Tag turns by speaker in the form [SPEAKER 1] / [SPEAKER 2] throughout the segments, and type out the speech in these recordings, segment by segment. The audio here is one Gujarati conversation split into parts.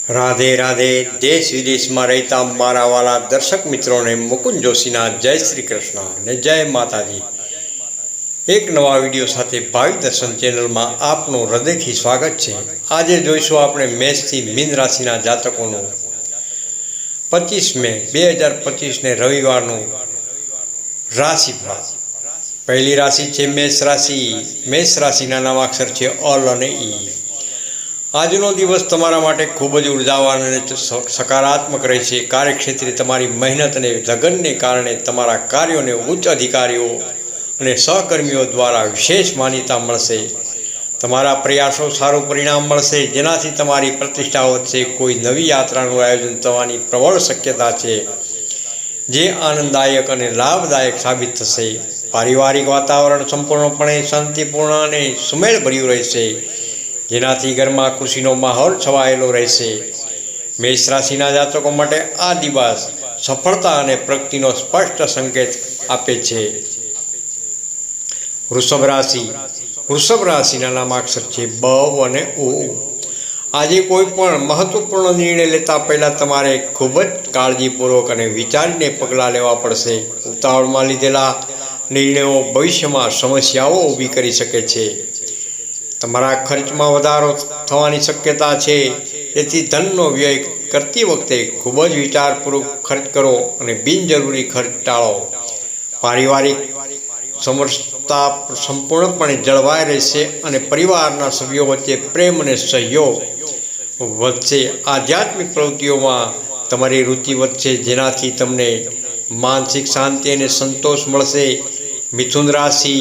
[SPEAKER 1] રાધે રાધે. દેશ વિદેશમાં રહેતા મારા વાલા દર્શક મિત્રોને મુકુંદ જોશીના જય શ્રી કૃષ્ણ અને જય માતાજી. એક નવા વિડીયો સાથે ભાવિ દર્શન ચેનલમાં આપનું હૃદયથી સ્વાગત છે. આજે જોઈશું આપણે મેષથી મીન રાશિના જાતકોનું 25 મે 2025 રવિવારનું રાશિફળ. પહેલી રાશિ છે મેષ રાશિ. મેષ રાશિના નામાક્ષર છે અલ અને ઈ. આજનો દિવસ તમારા માટે ખૂબ જ ઉર્જાવાન અને સકારાત્મક રહેશે. કાર્યક્ષેત્રે તમારી મહેનત અને લગનને કારણે તમારા કાર્યોને ઉચ્ચ અધિકારીઓ અને સહકર્મીઓ દ્વારા વિશેષ માન્યતા મળશે. તમારા પ્રયાસો સારું પરિણામ મળશે, જેનાથી તમારી પ્રતિષ્ઠા વધશે. કોઈ નવી યાત્રાનું આયોજન થવાની પ્રબળ શક્યતા છે, જે આનંદદાયક અને લાભદાયક સાબિત થશે. પારિવારિક વાતાવરણ સંપૂર્ણપણે શાંતિપૂર્ણ અને સુમેળભર્યું રહેશે, જેનાથી ઘરમાં ખુશીનો માહોલ છવાયેલો રહેશે. મેષ રાશિના જાતકો માટે આ દિવસ સફળતા અને પ્રગતિનો સ્પષ્ટ સંકેત આપે છે. વૃષભ રાશિ. વૃષભ રાશિના નામાક્ષર છે બ અને ઉ. આજે કોઈ પણ મહત્વપૂર્ણ નિર્ણય લેતા પહેલાં તમારે ખૂબ જ કાળજીપૂર્વક અને વિચારીને પગલાં લેવા પડશે. ઉતાવળમાં લીધેલા નિર્ણયો ભવિષ્યમાં સમસ્યાઓ ઊભી કરી શકે છે. તમારા ખર્ચમાં વધારો થવાની શક્યતા છે, તેથી ધનનો વ્યય કરતી વખતે ખૂબ જ વિચારપૂર્વક ખર્ચ કરો અને બિનજરૂરી ખર્ચ ટાળો. પારિવારિક સમરસતા સંપૂર્ણપણે જળવાઈ રહેશે અને પરિવારના સભ્યો વચ્ચે પ્રેમ અને સહયોગ વધશે. આધ્યાત્મિક પ્રવૃત્તિઓમાં તમારી રુચિ વધશે, જેનાથી તમને માનસિક શાંતિ અને સંતોષ મળશે. મિથુન રાશિ.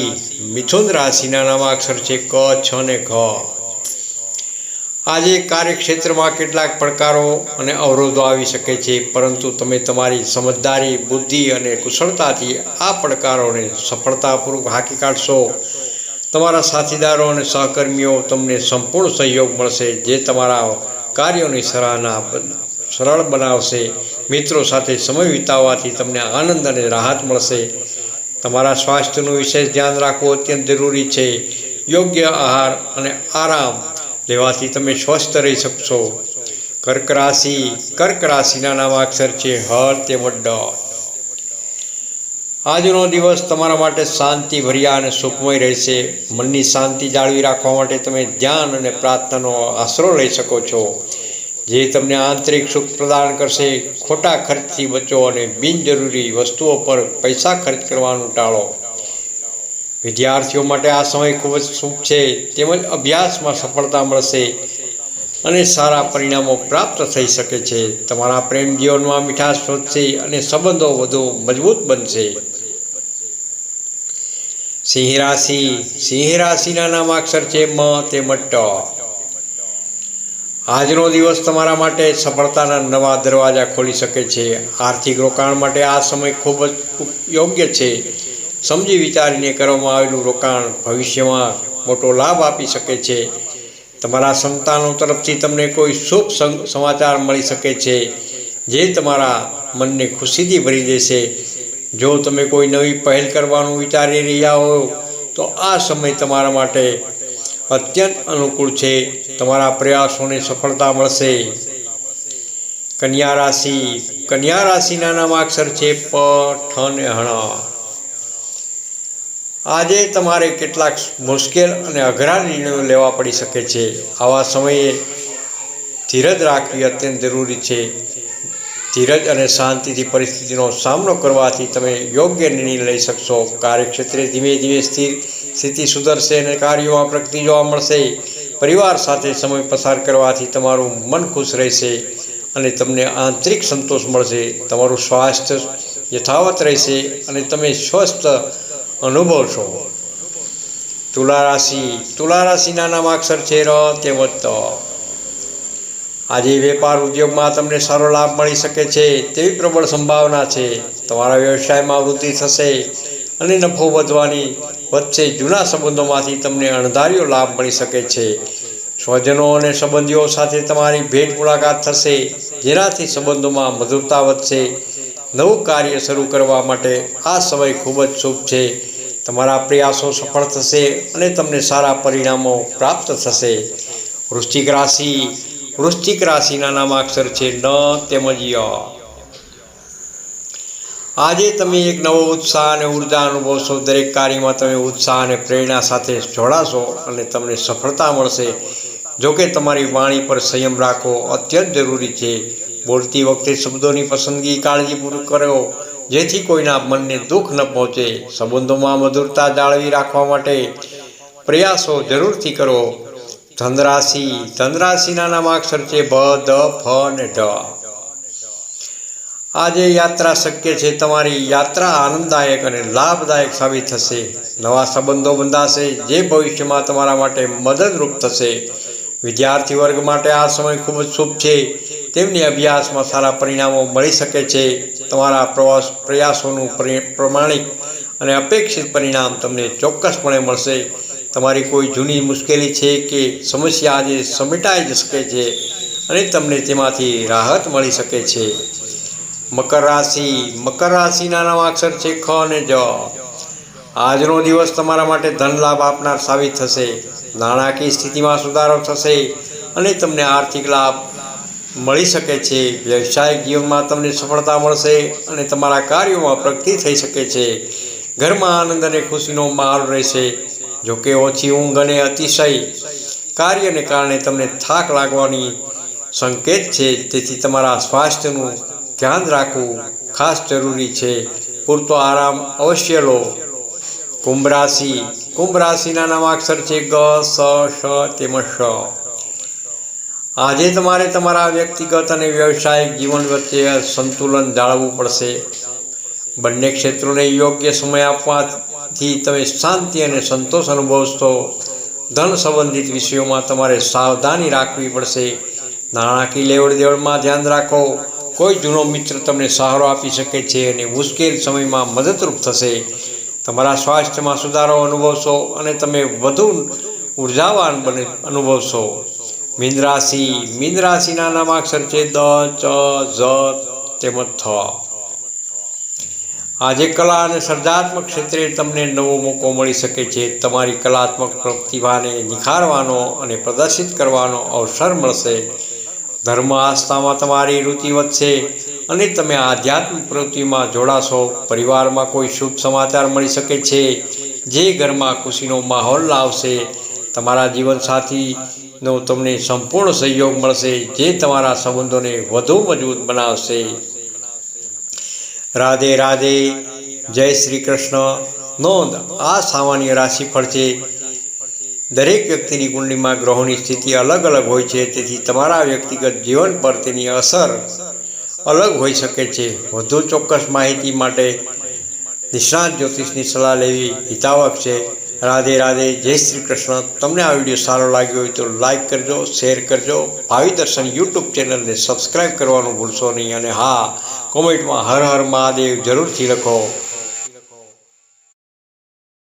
[SPEAKER 1] મિથુન રાશિના નામાક્ષર છે ક, છ અને ઘ. આજે કાર્યક્ષેત્રમાં કેટલાક પડકારો અને અવરોધો આવી શકે છે, પરંતુ તમે તમારી સમજદારી, બુદ્ધિ અને કુશળતાથી આ પડકારોને સફળતાપૂર્વક હાંકી કાઢશો. તમારા સાથીદારો અને સહકર્મીઓ તમને સંપૂર્ણ સહયોગ મળશે, જે તમારા કાર્યોની સરાહના સરળ બનાવશે. મિત્રો સાથે સમય વિતાવવાથી તમને આનંદ અને રાહત મળશે. તમારા સ્વાસ્થ્યનું વિશેષ ધ્યાન રાખવું અત્યંત જરૂરી છે. યોગ્ય આહાર અને આરામ લેવાથી તમે સ્વસ્થ રહી શકશો. કર્ક રાશિ. કર્ક રાશિના નામાક્ષર છે હ તેમજ ડ. આજનો દિવસ તમારા માટે શાંતિભર્યા અને સુખમય રહેશે. મનની શાંતિ જાળવી રાખવા માટે તમે ધ્યાન અને પ્રાર્થનાનો આશરો લઈ શકો છો, જે તમને આંતરિક સુખ પ્રદાન કરશે. ખોટા ખર્ચથી બચો અને બિનજરૂરી વસ્તુઓ પર પૈસા ખર્ચ કરવાનું ટાળો. વિદ્યાર્થીઓ માટે આ સમય ખૂબ જ શુભ છે, તેમજ અભ્યાસમાં સફળતા મળશે અને સારા પરિણામો પ્રાપ્ત થઈ શકે છે. તમારા પ્રેમ જીવનમાં મીઠાશ વધશે અને સંબંધો વધુ મજબૂત બનશે. સિંહ રાશિ. સિંહ રાશિના નામાક્ષર છે મ તેમજ ટ. આજનો દિવસ તમારા માટે સફળતાના નવા દરવાજા ખોલી શકે છે. આર્થિક રોકાણ માટે આ સમય ખૂબ જ યોગ્ય છે. સમજી વિચારીને કરવામાં આવેલું રોકાણ ભવિષ્યમાં મોટો લાભ આપી શકે છે. તમારા સંતાનો તરફથી તમને કોઈ શુભ સમાચાર મળી શકે છે, જે તમારા મનને ખુશીથી ભરી દેશે. જો તમે કોઈ નવી પહેલ કરવાનું વિચારી રહ્યા હો, તો આ સમય તમારા માટે અત્યંત અનુકૂળ છે. તમારા પ્રયાસોને સફળતા મળશે. કન્યા રાશિ. કન્યા રાશિના નામાક્ષર છે પ, ઠ અને હણ. આજે તમારે કેટલાક મુશ્કેલ અને અઘરા નિર્ણયો લેવા પડી શકે છે. આવા સમયે ધીરજ રાખવી અત્યંત જરૂરી છે. ધીરજ અને શાંતિથી પરિસ્થિતિનો સામનો કરવાથી તમે યોગ્ય નિર્ણય લઈ શકશો. કાર્યક્ષેત્રે ધીમે ધીમે સ્થિતિ સુધરશે અને કાર્યોમાં પ્રગતિ જોવા મળશે. પરિવાર સાથે સમય પસાર કરવાથી તમારું મન ખુશ રહેશે અને તમને આંતરિક સંતોષ મળશે. તમારું સ્વાસ્થ્ય યથાવત રહેશે અને તમે સ્વસ્થ અનુભવશો. તુલા રાશિ. તુલા રાશિના નામાક્ષર છે ર તેમજ ત. આજે વેપાર ઉદ્યોગમાં તમને સારો લાભ મળી શકે છે, તેવી પ્રબળ સંભાવના છે. તમારા વ્યવસાયમાં વૃદ્ધિ થશે અને નફો વધવાની વચ્ચે જૂના સંબંધોમાંથી તમને અણધાર્યો લાભ મળી શકે છે. સ્વજનો અને સંબંધીઓ સાથે તમારી ભેટ મુલાકાત થશે, જેનાથી સંબંધોમાં મધુરતા વધશે. નવું કાર્ય શરૂ કરવા માટે આ સમય ખૂબ જ શુભ છે. તમારા પ્રયાસો સફળ થશે અને તમને સારા પરિણામો પ્રાપ્ત થશે. વૃશ્ચિક રાશિ. વૃશ્ચિક રાશિના નામાક્ષર છે ન તેમજ ય. આજે તમે એક નવો ઉત્સાહ અને ઉર્જા અનુભવશો. દરેક કાર્યમાં તમે ઉત્સાહ અને પ્રેરણા સાથે જોડાશો અને તમને સફળતા મળશે. જોકે તમારી વાણી પર સંયમ રાખવો અત્યંત જરૂરી છે. બોલતી વખતે શબ્દોની પસંદગી કાળજીપૂર્વક કરો, જેથી કોઈના મનને દુઃખ ન પહોંચે. સંબંધોમાં મધુરતા જાળવી રાખવા માટે પ્રયાસો જરૂરથી કરો. ધનરાશિના નામાક્ષર છે ભ, દ, ફ અને ઢ. આજે યાત્રા શક્ય છે. તમારી યાત્રા આનંદદાયક અને લાભદાયક સાબિત થશે. નવા સંબંધો બંધાશે, જે ભવિષ્યમાં તમારા માટે મદદરૂપ થશે. વિદ્યાર્થી વર્ગ માટે આ સમય ખૂબ જ શુભ છે. તેમની અભ્યાસમાં સારા પરિણામો મળી શકે છે. તમારા પ્રયાસોનું પ્રમાણિક અને અપેક્ષિત પરિણામ તમને ચોક્કસપણે મળશે. તમારી કોઈ જૂની મુશ્કેલી છે કે સમસ્યા આજે સમેટાઈ શકે છે અને તમને તેમાંથી રાહત મળી શકે છે. મકર રાશિના નામાક્ષર છે ખ અને જ. આજનો દિવસ તમારા માટે ધન લાભ આપનાર સાબિત થશે. નાણાકીય સ્થિતિમાં સુધારો થશે અને તમને આર્થિક લાભ મળી શકે છે. વ્યવસાયિક જીવનમાં તમને સફળતા મળશે અને તમારા કાર્યોમાં પ્રગતિ થઈ શકે છે. ઘરમાં આનંદ અને ખુશીનો માહોલ રહેશે. જોકે ઓછી ઊંઘ અને અતિશય કાર્યને કારણે તમને થાક લાગવાની સંકેત છે. તેથી તમારા સ્વાસ્થ્યનું ધ્યાન રાખવું ખાસ જરૂરી છે. પૂરતો આરામ અવશ્ય લો. કુંભ રાશિના નામાક્ષર છે ગ, સ, શ તેમજ શ. આજે તમારે તમારા વ્યક્તિગત અને વ્યવસાયિક જીવન વચ્ચે સંતુલન જાળવવું પડશે. બંને ક્ષેત્રોને યોગ્ય સમય આપવાથી તમે શાંતિ અને સંતોષ અનુભવશો. ધન સંબંધિત વિષયોમાં તમારે સાવધાની રાખવી પડશે. નાણાકીય લેવડ દેવડમાં ધ્યાન રાખો. કોઈ જૂનો મિત્ર તમને સહારો આપી શકે છે અને મુશ્કેલ સમયમાં મદદરૂપ થશે. તમારા સ્વાસ્થ્યમાં સુધારો અનુભવશો અને તમે વધુ ઉર્જાવાન અનુભવશો. મીન રાશિના નામાક્ષર છે દ, ચ, ઝ તેમજ થ. આજે કલા અને સર્જનાત્મક ક્ષેત્રે તમને નવો મોકો મળી શકે છે. તમારી કલાત્મક પ્રતિભાને નિખારવાનો અને પ્રદર્શિત કરવાનો અવસર મળશે. ધર્મ આસ્થામાં તમારી રુચિ વધશે અને તમે આધ્યાત્મિક પ્રવૃત્તિમાં જોડાશો. પરિવારમાં કોઈ શુભ સમાચાર મળી શકે છે, જે ઘરમાં ખુશીનો માહોલ લાવશે. તમારા જીવનસાથીનો તમને સંપૂર્ણ સહયોગ મળશે, જે તમારા સંબંધોને વધુ મજબૂત બનાવશે. રાધે રાધે. જય શ્રી કૃષ્ણ. નોંધ: આ સામાન્ય રાશિફળ છે. દરેક વ્યક્તિની કુંડળીમાં ગ્રહોની સ્થિતિ અલગ અલગ હોય છે, તેથી તમારા વ્યક્તિગત જીવન પર તેની અસર અલગ હોઈ શકે છે. વધુ ચોક્કસ માહિતી માટે નિષ્ણાત જ્યોતિષની સલાહ લેવી હિતાવહ છે. રાધે રાધે. જય શ્રી કૃષ્ણ. તમને આ વિડીયો સારો લાગ્યો હોય તો લાઈક કરજો, શેર કરજો. ભાવિ દર્શન યુટ્યુબ ચેનલને સબસ્ક્રાઈબ કરવાનું ભૂલશો નહીં અને હા, કોમેન્ટમાં હર હર મહાદેવ જરૂરથી લખો.